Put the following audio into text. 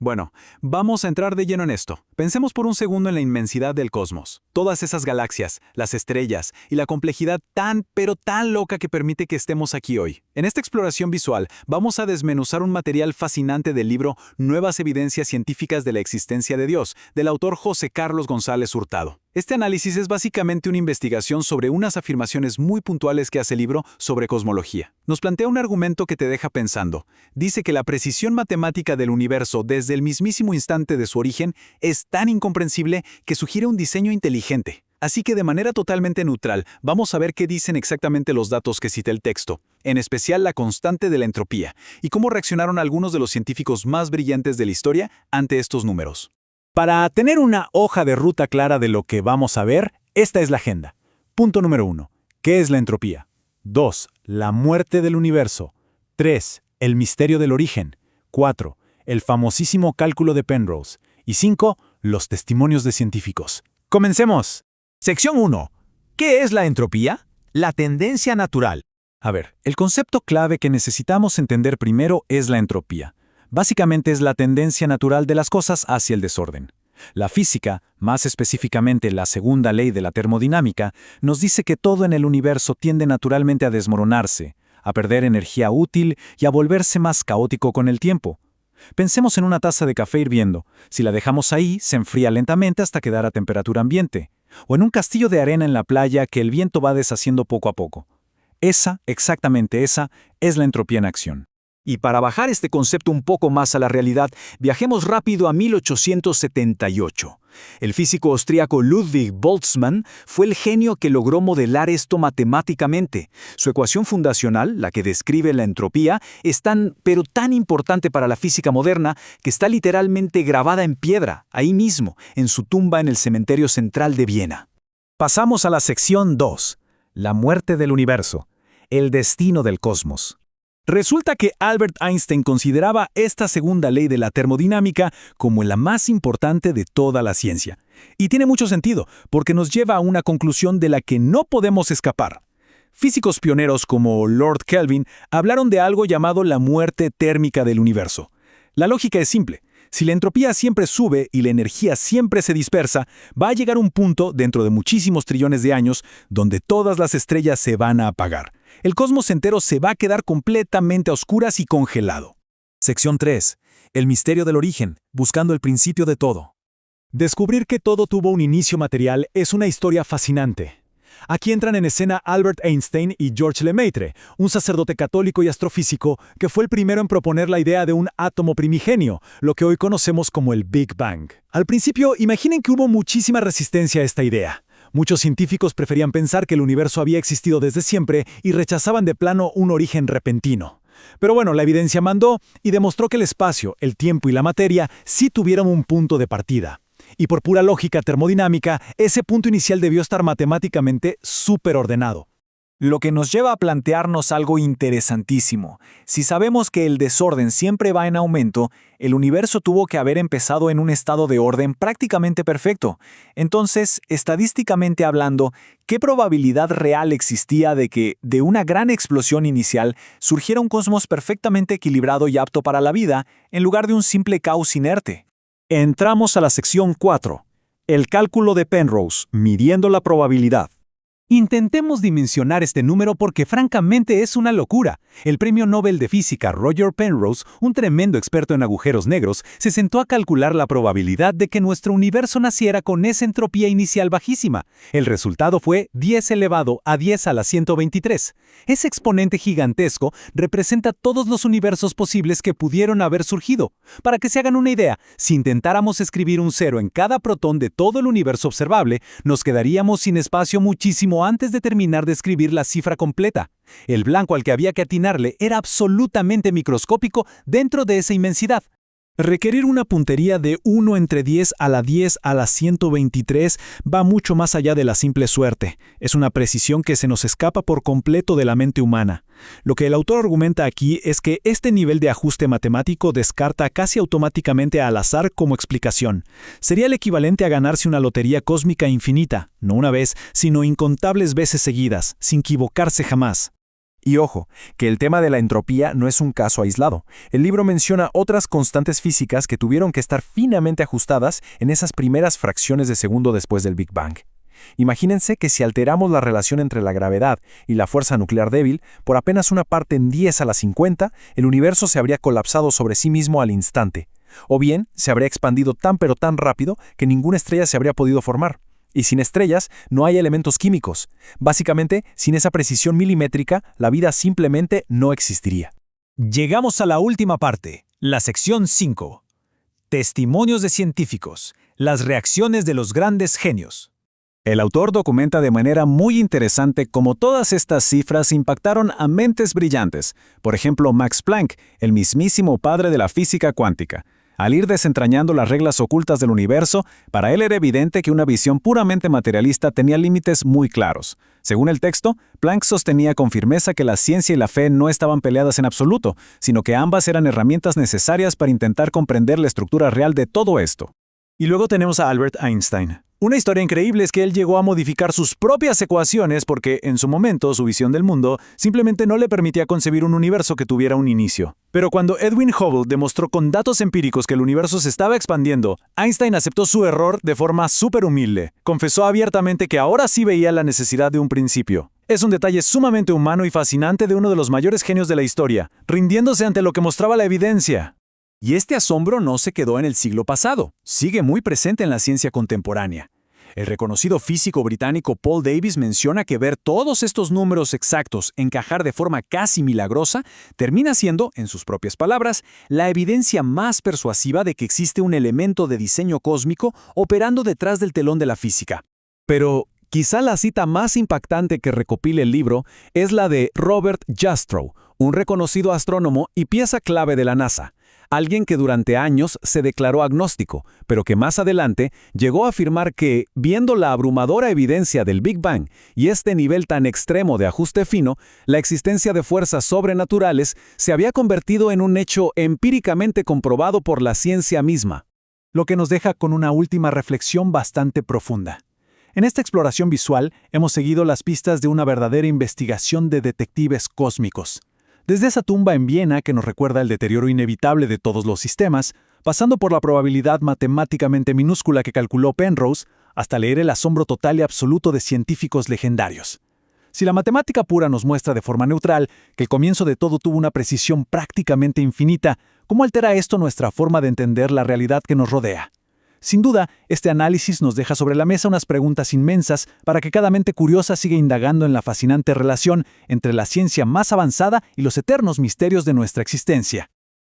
Bueno, vamos a entrar de lleno en esto. Pensemos por un segundo en la inmensidad del cosmos. Todas esas galaxias, las estrellas y la complejidad tan, pero tan loca que permite que estemos aquí hoy. En esta exploración visual, vamos a desmenuzar un material fascinante del libro Nuevas evidencias científicas de la existencia de Dios, del autor José Carlos González Hurtado. Este análisis es básicamente una investigación sobre unas afirmaciones muy puntuales que hace el libro sobre cosmología. Nos plantea un argumento que te deja pensando. Dice que la precisión matemática del universo desde el mismísimo instante de su origen es tan incomprensible que sugiere un diseño inteligente. Así que de manera totalmente neutral, vamos a ver qué dicen exactamente los datos que cita el texto, en especial la constante de la entropía, y cómo reaccionaron algunos de los científicos más brillantes de la historia ante estos números. Para tener una hoja de ruta clara de lo que vamos a ver, esta es la agenda. Punto número 1. ¿Qué es la entropía? 2. La muerte del universo. 3. El misterio del origen. 4. El famosísimo cálculo de Penrose. Y 5. Los testimonios de científicos. ¡Comencemos! Sección 1. ¿Qué es la entropía? La tendencia natural. A ver, el concepto clave que necesitamos entender primero es la entropía. Básicamente es la tendencia natural de las cosas hacia el desorden. La física, más específicamente la segunda ley de la termodinámica, nos dice que todo en el universo tiende naturalmente a desmoronarse, a perder energía útil y a volverse más caótico con el tiempo. Pensemos en una taza de café hirviendo. Si la dejamos ahí, se enfría lentamente hasta quedar a temperatura ambiente. O en un castillo de arena en la playa que el viento va deshaciendo poco a poco. Exactamente esa, es la entropía en acción. Y para bajar este concepto un poco más a la realidad, viajemos rápido a 1878. El físico austríaco Ludwig Boltzmann fue el genio que logró modelar esto matemáticamente. Su ecuación fundacional, la que describe la entropía, es tan, pero tan importante para la física moderna que está literalmente grabada en piedra, ahí mismo, en su tumba en el cementerio central de Viena. Pasamos a la sección 2. La muerte del universo. El destino del cosmos. Resulta que Albert Einstein consideraba esta segunda ley de la termodinámica como la más importante de toda la ciencia. Y tiene mucho sentido, porque nos lleva a una conclusión de la que no podemos escapar. Físicos pioneros como Lord Kelvin hablaron de algo llamado la muerte térmica del universo. La lógica es simple. Si la entropía siempre sube y la energía siempre se dispersa, va a llegar un punto, dentro de muchísimos trillones de años, donde todas las estrellas se van a apagar. El cosmos entero se va a quedar completamente a oscuras y congelado. Sección 3. El misterio del origen, buscando el principio de todo. Descubrir que todo tuvo un inicio material es una historia fascinante. Aquí entran en escena Albert Einstein y Georges Lemaitre, un sacerdote católico y astrofísico que fue el primero en proponer la idea de un átomo primigenio, lo que hoy conocemos como el Big Bang. Al principio, imaginen que hubo muchísima resistencia a esta idea. Muchos científicos preferían pensar que el universo había existido desde siempre y rechazaban de plano un origen repentino. Pero bueno, la evidencia mandó y demostró que el espacio, el tiempo y la materia sí tuvieron un punto de partida. Y por pura lógica termodinámica, ese punto inicial debió estar matemáticamente superordenado. Lo que nos lleva a plantearnos algo interesantísimo. Si sabemos que el desorden siempre va en aumento, el universo tuvo que haber empezado en un estado de orden prácticamente perfecto. Entonces, estadísticamente hablando, ¿qué probabilidad real existía de que, de una gran explosión inicial, surgiera un cosmos perfectamente equilibrado y apto para la vida, en lugar de un simple caos inerte? Entramos a la sección 4. El cálculo de Penrose, midiendo la probabilidad. Intentemos dimensionar este número porque francamente es una locura. El premio Nobel de Física Roger Penrose, un tremendo experto en agujeros negros, se sentó a calcular la probabilidad de que nuestro universo naciera con esa entropía inicial bajísima. El resultado fue 10 elevado a 10 a la 123. Ese exponente gigantesco representa todos los universos posibles que pudieron haber surgido. Para que se hagan una idea, si intentáramos escribir un cero en cada protón de todo el universo observable, nos quedaríamos sin espacio muchísimo antes de terminar de escribir la cifra completa. El blanco al que había que atinarle era absolutamente microscópico dentro de esa inmensidad. Requerir una puntería de 1 entre 10 a la 10 a la 123 va mucho más allá de la simple suerte. Es una precisión que se nos escapa por completo de la mente humana. Lo que el autor argumenta aquí es que este nivel de ajuste matemático descarta casi automáticamente al azar como explicación. Sería el equivalente a ganarse una lotería cósmica infinita, no una vez, sino incontables veces seguidas, sin equivocarse jamás. Y ojo, que el tema de la entropía no es un caso aislado. El libro menciona otras constantes físicas que tuvieron que estar finamente ajustadas en esas primeras fracciones de segundo después del Big Bang. Imagínense que si alteramos la relación entre la gravedad y la fuerza nuclear débil por apenas una parte en 10 a la 50, el universo se habría colapsado sobre sí mismo al instante. O bien, se habría expandido tan pero tan rápido que ninguna estrella se habría podido formar. Y sin estrellas no hay elementos químicos. Básicamente, sin esa precisión milimétrica, la vida simplemente no existiría. Llegamos a la última parte, la sección 5. Testimonios de científicos, las reacciones de los grandes genios. El autor documenta de manera muy interesante cómo todas estas cifras impactaron a mentes brillantes. Por ejemplo, Max Planck, el mismísimo padre de la física cuántica. Al ir desentrañando las reglas ocultas del universo, para él era evidente que una visión puramente materialista tenía límites muy claros. Según el texto, Planck sostenía con firmeza que la ciencia y la fe no estaban peleadas en absoluto, sino que ambas eran herramientas necesarias para intentar comprender la estructura real de todo esto. Y luego tenemos a Albert Einstein. Una historia increíble es que él llegó a modificar sus propias ecuaciones porque, en su momento, su visión del mundo simplemente no le permitía concebir un universo que tuviera un inicio. Pero cuando Edwin Hubble demostró con datos empíricos que el universo se estaba expandiendo, Einstein aceptó su error de forma súper humilde. Confesó abiertamente que ahora sí veía la necesidad de un principio. Es un detalle sumamente humano y fascinante de uno de los mayores genios de la historia, rindiéndose ante lo que mostraba la evidencia. Y este asombro no se quedó en el siglo pasado, sigue muy presente en la ciencia contemporánea. El reconocido físico británico Paul Davies menciona que ver todos estos números exactos encajar de forma casi milagrosa termina siendo, en sus propias palabras, la evidencia más persuasiva de que existe un elemento de diseño cósmico operando detrás del telón de la física. Pero quizá la cita más impactante que recopila el libro es la de Robert Jastrow, un reconocido astrónomo y pieza clave de la NASA. Alguien que durante años se declaró agnóstico, pero que más adelante llegó a afirmar que, viendo la abrumadora evidencia del Big Bang y este nivel tan extremo de ajuste fino, la existencia de fuerzas sobrenaturales se había convertido en un hecho empíricamente comprobado por la ciencia misma. Lo que nos deja con una última reflexión bastante profunda. En esta exploración visual hemos seguido las pistas de una verdadera investigación de detectives cósmicos. Desde esa tumba en Viena que nos recuerda el deterioro inevitable de todos los sistemas, pasando por la probabilidad matemáticamente minúscula que calculó Penrose, hasta leer el asombro total y absoluto de científicos legendarios. Si la matemática pura nos muestra de forma neutral que el comienzo de todo tuvo una precisión prácticamente infinita, ¿cómo altera esto nuestra forma de entender la realidad que nos rodea? Sin duda, este análisis nos deja sobre la mesa unas preguntas inmensas para que cada mente curiosa siga indagando en la fascinante relación entre la ciencia más avanzada y los eternos misterios de nuestra existencia.